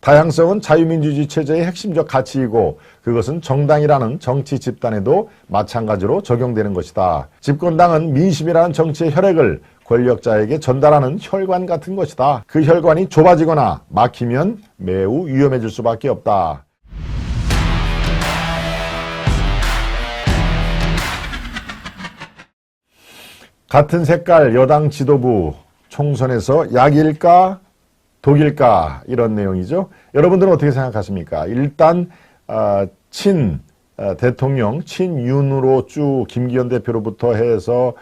다양성은 자유민주주의 체제의 핵심적 가치이고 그것은 정당이라는 정치 집단에도 마찬가지로 적용되는 것이다. 집권당은 민심이라는 정치의 혈액을 권력자에게 전달하는 혈관 같은 것이다. 그 혈관이 좁아지거나 막히면 매우 위험해질 수밖에 없다. 같은 색깔 여당 지도부 총선에서 약일까 독일까 이런 내용이죠. 여러분들은 어떻게 생각하십니까? 일단 대통령 친윤으로 쭉 김기현 대표로부터 해서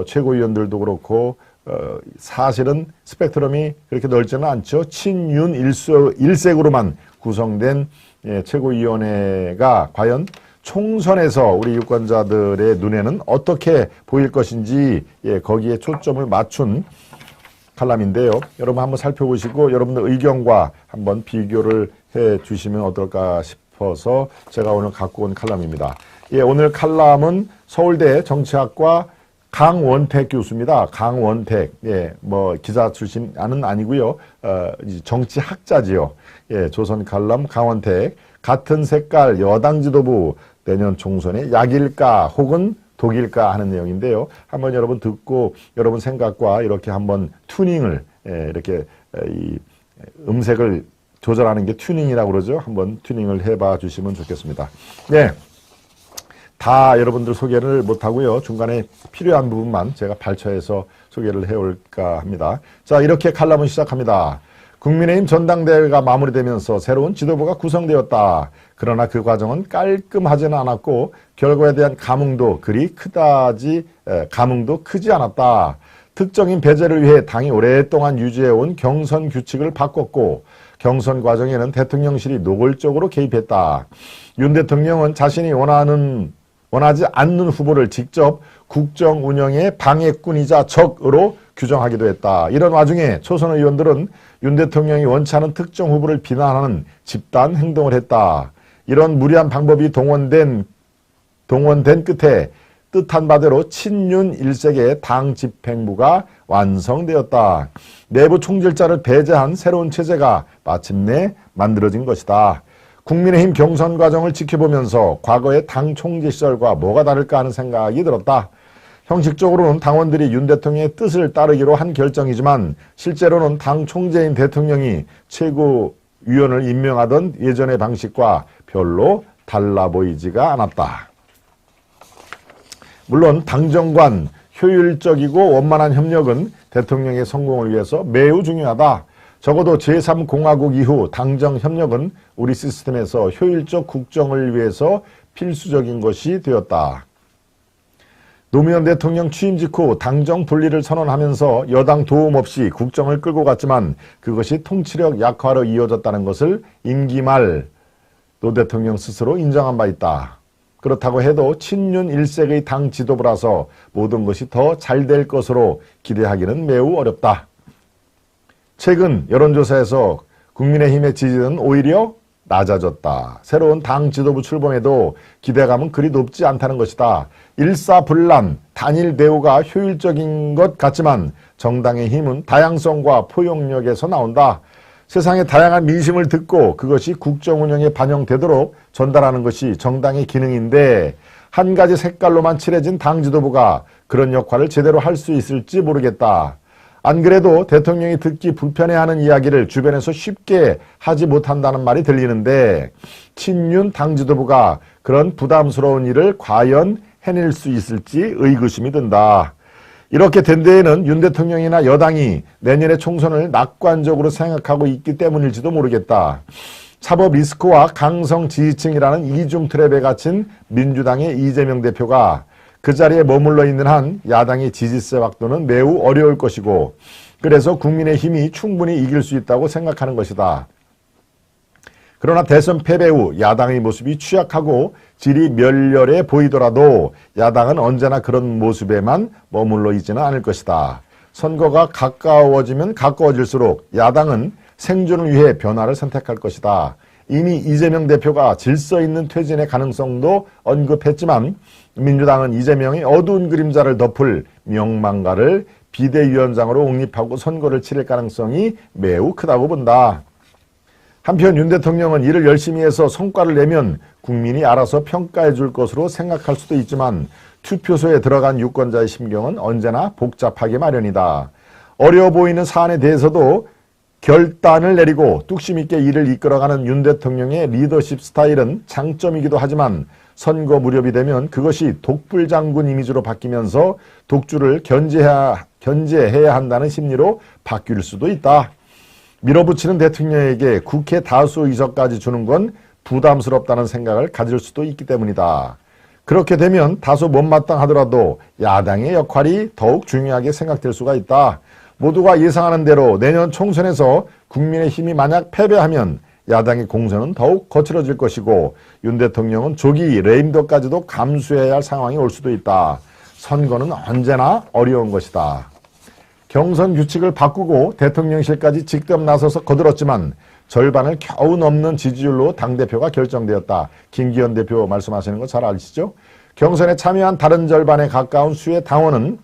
최고위원들도 그렇고 사실은 스펙트럼이 그렇게 넓지는 않죠. 친윤 일색으로만 구성된 최고위원회가 과연 총선에서 우리 유권자들의 눈에는 어떻게 보일 것인지 거기에 초점을 맞춘 칼럼인데요. 여러분 한번 살펴보시고 여러분들 의견과 한번 비교를 해 주시면 어떨까 싶어서 제가 오늘 갖고 온 칼럼입니다. 오늘 칼럼은 서울대 정치학과 강원택 교수입니다. 강원택. 기자 출신은 아니고요. 정치학자지요. 조선 칼럼 강원택. 같은 색깔 여당 지도부 내년 총선에 약일까 혹은 독일까 하는 내용인데요. 한번 여러분 듣고 여러분 생각과 이렇게 한번 튜닝을 이렇게 이 음색을 조절하는 게 튜닝이라고 그러죠. 한번 튜닝을 해봐 주시면 좋겠습니다. 다 여러분들 소개를 못하고요. 중간에 필요한 부분만 제가 발췌해서 소개를 해올까 합니다. 자, 이렇게 칼럼을 시작합니다. 국민의힘 전당대회가 마무리되면서 새로운 지도부가 구성되었다. 그러나 그 과정은 깔끔하지는 않았고 결과에 대한 감흥도 크지 않았다. 특정인 배제를 위해 당이 오랫동안 유지해온 경선 규칙을 바꿨고 경선 과정에는 대통령실이 노골적으로 개입했다. 윤 대통령은 자신이 원하지 않는 후보를 직접 국정 운영의 방해꾼이자 적으로 규정하기도 했다. 이런 와중에 초선 의원들은 윤 대통령이 원치 않은 특정 후보를 비난하는 집단 행동을 했다. 이런 무리한 방법이 동원된 끝에 뜻한 바대로 친윤 일색의 당 집행부가 완성되었다. 내부 총질자를 배제한 새로운 체제가 마침내 만들어진 것이다. 국민의힘 경선 과정을 지켜보면서 과거의 당 총재 시절과 뭐가 다를까 하는 생각이 들었다. 형식적으로는 당원들이 윤 대통령의 뜻을 따르기로 한 결정이지만 실제로는 당 총재인 대통령이 최고위원을 임명하던 예전의 방식과 별로 달라 보이지가 않았다. 물론 당정 간 효율적이고 원만한 협력은 대통령의 성공을 위해서 매우 중요하다. 적어도 제3공화국 이후 당정 협력은 우리 시스템에서 효율적 국정을 위해서 필수적인 것이 되었다. 노무현 대통령 취임 직후 당정 분리를 선언하면서 여당 도움 없이 국정을 끌고 갔지만 그것이 통치력 약화로 이어졌다는 것을 임기 말 노 대통령 스스로 인정한 바 있다. 그렇다고 해도 친윤 일색의 당 지도부라서 모든 것이 더 잘 될 것으로 기대하기는 매우 어렵다. 최근 여론조사에서 국민의힘의 지지는 오히려 낮아졌다. 새로운 당 지도부 출범에도 기대감은 그리 높지 않다는 것이다. 일사불란, 단일 대우가 효율적인 것 같지만 정당의 힘은 다양성과 포용력에서 나온다. 세상의 다양한 민심을 듣고 그것이 국정 운영에 반영되도록 전달하는 것이 정당의 기능인데 한 가지 색깔로만 칠해진 당 지도부가 그런 역할을 제대로 할 수 있을지 모르겠다. 안 그래도 대통령이 듣기 불편해하는 이야기를 주변에서 쉽게 하지 못한다는 말이 들리는데 친윤 당 지도부가 그런 부담스러운 일을 과연 해낼 수 있을지 의구심이 든다. 이렇게 된 데에는 윤 대통령이나 여당이 내년의 총선을 낙관적으로 생각하고 있기 때문일지도 모르겠다. 사법 리스크와 강성 지지층이라는 이중 트랩에 갇힌 민주당의 이재명 대표가 그 자리에 머물러 있는 한 야당의 지지세 확보는 매우 어려울 것이고 그래서 국민의힘이 충분히 이길 수 있다고 생각하는 것이다. 그러나 대선 패배 후 야당의 모습이 취약하고 질이 멸렬해 보이더라도 야당은 언제나 그런 모습에만 머물러 있지는 않을 것이다. 선거가 가까워지면 가까워질수록 야당은 생존을 위해 변화를 선택할 것이다. 이미 이재명 대표가 질서 있는 퇴진의 가능성도 언급했지만 민주당은 이재명의 어두운 그림자를 덮을 명망가를 비대위원장으로 옹립하고 선거를 치를 가능성이 매우 크다고 본다. 한편 윤 대통령은 일을 열심히 해서 성과를 내면 국민이 알아서 평가해 줄 것으로 생각할 수도 있지만 투표소에 들어간 유권자의 심경은 언제나 복잡하기 마련이다. 어려워 보이는 사안에 대해서도 결단을 내리고 뚝심 있게 일을 이끌어가는 윤 대통령의 리더십 스타일은 장점이기도 하지만 선거 무렵이 되면 그것이 독불장군 이미지로 바뀌면서 독주를 견제해야 한다는 심리로 바뀔 수도 있다. 밀어붙이는 대통령에게 국회 다수 의석까지 주는 건 부담스럽다는 생각을 가질 수도 있기 때문이다. 그렇게 되면 다소 못마땅하더라도 야당의 역할이 더욱 중요하게 생각될 수가 있다. 모두가 예상하는 대로 내년 총선에서 국민의힘이 만약 패배하면 야당의 공세는 더욱 거칠어질 것이고 윤 대통령은 조기 레임덕까지도 감수해야 할 상황이 올 수도 있다. 선거는 언제나 어려운 것이다. 경선 규칙을 바꾸고 대통령실까지 직접 나서서 거들었지만 절반을 겨우 넘는 지지율로 당대표가 결정되었다. 김기현 대표 말씀하시는 거 잘 아시죠? 경선에 참여한 다른 절반에 가까운 수의 당원은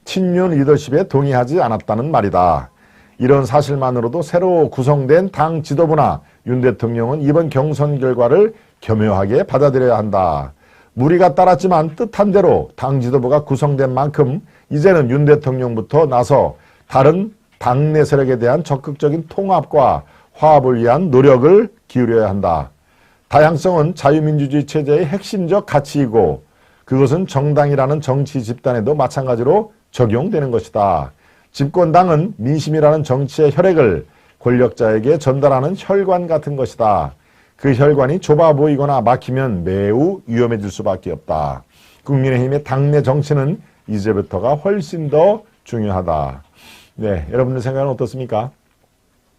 친윤 리더십에 동의하지 않았다는 말이다. 이런 사실만으로도 새로 구성된 당 지도부나 윤 대통령은 이번 경선 결과를 겸허하게 받아들여야 한다. 무리가 따랐지만 뜻한 대로 당 지도부가 구성된 만큼 이제는 윤 대통령부터 나서 다른 당내 세력에 대한 적극적인 통합과 화합을 위한 노력을 기울여야 한다. 다양성은 자유민주주의 체제의 핵심적 가치이고 그것은 정당이라는 정치 집단에도 마찬가지로 적용되는 것이다. 집권당은 민심이라는 정치의 혈액을 권력자에게 전달하는 혈관 같은 것이다. 그 혈관이 좁아 보이거나 막히면 매우 위험해질 수밖에 없다. 국민의힘의 당내 정치는 이제부터가 훨씬 더 중요하다. 네, 여러분들 생각은 어떻습니까?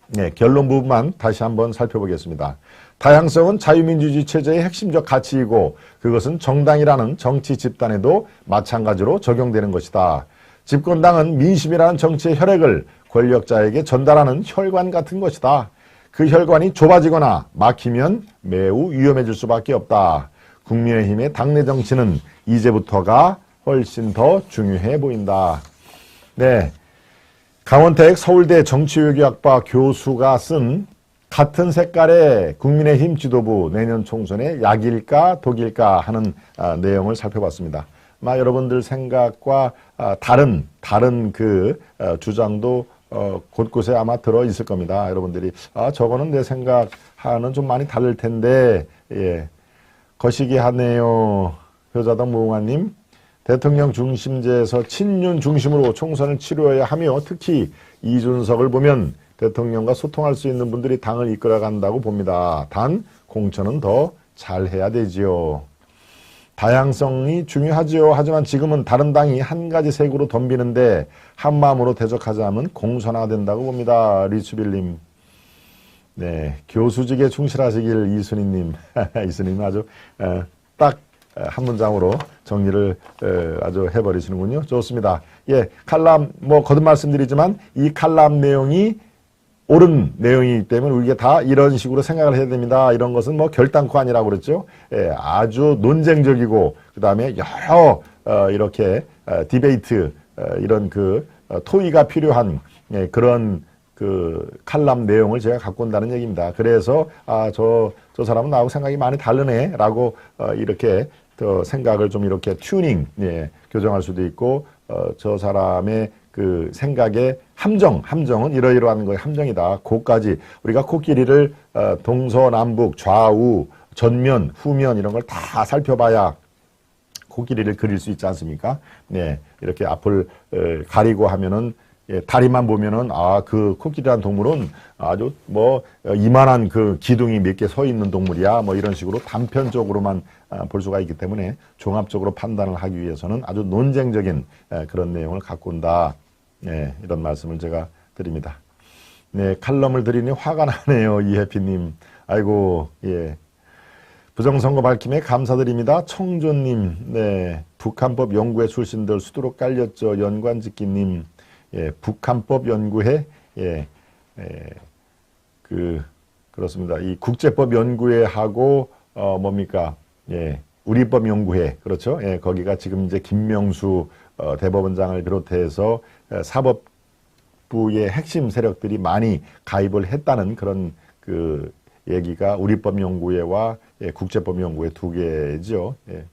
네, 결론 부분만 다시 한번 살펴보겠습니다. 다양성은 자유민주주의 체제의 핵심적 가치이고 그것은 정당이라는 정치 집단에도 마찬가지로 적용되는 것이다. 집권당은 민심이라는 정치의 혈액을 권력자에게 전달하는 혈관 같은 것이다. 그 혈관이 좁아지거나 막히면 매우 위험해질 수밖에 없다. 국민의힘의 당내 정치는 이제부터가 훨씬 더 중요해 보인다. 네, 강원택 서울대 정치외교학과 교수가 쓴 같은 색깔의 국민의힘 지도부 내년 총선에 약일까 독일까 하는 내용을 살펴봤습니다. 여러분들 생각과 다른 그 주장도 곳곳에 아마 들어 있을 겁니다. 여러분들이 저거는 내 생각하는 좀 많이 다를 텐데 예. 거시기 하네요. 효자동 무궁화님. 대통령 중심제에서 친윤 중심으로 총선을 치루어야 하며 특히 이준석을 보면 대통령과 소통할 수 있는 분들이 당을 이끌어간다고 봅니다. 단 공천은 더 잘해야 되지요. 다양성이 중요하지요. 하지만 지금은 다른 당이 한 가지 색으로 덤비는데 한마음으로 대적하자면 공천화가 된다고 봅니다. 리츠빌님. 네, 교수직에 충실하시길 이순희님. 이순희님 아주 딱 한 문장으로 정리를 아주 해버리시는군요. 좋습니다. 예, 칼럼 거듭 말씀드리지만 이 칼럼 내용이 옳은 내용이기 때문에 우리가 다 이런 식으로 생각을 해야 됩니다. 이런 것은 결단코 아니라고 그랬죠. 예, 아주 논쟁적이고 그 다음에 여러 이렇게 디베이트 이런 토의가 필요한 그런 칼럼 내용을 제가 갖고 온다는 얘기입니다. 그래서 저 사람은 나하고 생각이 많이 다르네 라고 이렇게 더 생각을 좀 이렇게 튜닝 교정할 수도 있고 저 사람의 그 생각의 함정은 이러이러한 거의 함정이다. 그까지 우리가 코끼리를 동서남북 좌우 전면 후면 이런 걸 다 살펴봐야 코끼리를 그릴 수 있지 않습니까? 네, 이렇게 앞을 가리고 하면은 다리만 보면은 그 코끼리라는 동물은 아주 이만한 그 기둥이 몇 개 서 있는 동물이야 이런 식으로 단편적으로만 볼 수가 있기 때문에 종합적으로 판단을 하기 위해서는 아주 논쟁적인 그런 내용을 갖고 온다. 네, 이런 말씀을 제가 드립니다. 네, 칼럼을 드리니 화가 나네요. 이해피님. 아이고, 예. 부정선거 밝힘에 감사드립니다. 청조님. 네, 북한법 연구회 출신들 수두룩 깔렸죠. 연관짓기님. 예, 북한법 연구회. 예, 그렇습니다. 이 국제법 연구회하고, 예, 우리법 연구회. 그렇죠. 예, 거기가 지금 이제 김명수 대법원장을 비롯해서 사법부의 핵심 세력들이 많이 가입을 했다는 그런 얘기가 우리법연구회와 국제법연구회 두 개죠. 예.